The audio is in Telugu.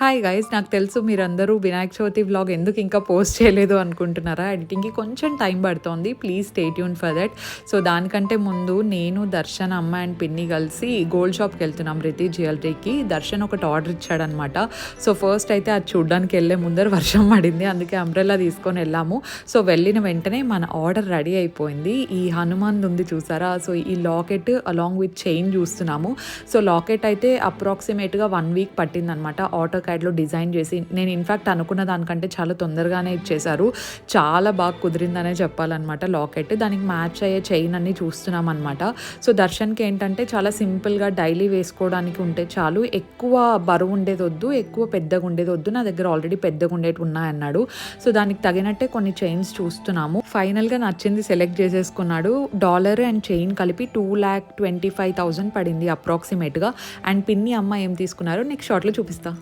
హాయ్ గైస్, నాకు తెలుసు మీరందరూ వినాయక చవితి వ్లాగ్ ఎందుకు ఇంకా పోస్ట్ చేయలేదు అనుకుంటున్నారా. ఎడిటింగ్కి కొంచెం టైం పడుతోంది. Please stay tune for that. So దానికంటే ముందు నేను, దర్శన్, అమ్మ అండ్ పిన్ని కలిసి గోల్డ్ షాప్కి వెళ్తున్నాం, రితి జ్యువెలరీకి. దర్శన్ ఒకటి ఆర్డర్ ఇచ్చాడనమాట. సో ఫస్ట్ అయితే అది చూడడానికి వెళ్ళే ముందర వర్షం పడింది, అందుకే అంబ్రెల్లా తీసుకొని వెళ్ళాము. సో వెళ్ళిన వెంటనే మన ఆర్డర్ రెడీ అయిపోయింది. ఈ హనుమాన్ ఉంది చూసారా, సో ఈ లాకెట్ అలాంగ్ విత్ చైన్ చూస్తున్నాము. సో లాకెట్ అయితే అప్రాక్సిమేట్గా 1 వీక్ పట్టిందనమాట. ఆటో క్యాడ్లో డిజైన్ చేసి, నేను ఇన్ఫ్యాక్ట్ అనుకున్న దానికంటే చాలా తొందరగానే ఇచ్చేశారు. చాలా బాగా కుదిరిందనే చెప్పాలన్నమాట. లాకెట్ దానికి మ్యాచ్ అయ్యే చైన్ అన్ని చూస్తున్నాం అనమాట. సో దర్శన్కి ఏంటంటే చాలా సింపుల్గా డైలీ వేసుకోవడానికి ఉంటే చాలు, ఎక్కువ బరువు ఉండేది వద్దు, ఎక్కువ పెద్దగా ఉండేది వద్దు, నా దగ్గర ఆల్రెడీ పెద్దగా ఉండేవి ఉన్నాయన్నాడు. సో దానికి తగినట్టే కొన్ని చైన్స్ చూస్తున్నాము. ఫైనల్గా నచ్చింది సెలెక్ట్ చేసేసుకున్నాడు. డాలర్ అండ్ చైన్ కలిపి 2,25,000 పడింది అప్రాక్సిమేట్గా. అండ్ పిన్ని అమ్మ ఏం తీసుకున్నారో నెక్స్ట్ షార్ట్లో చూపిస్తా.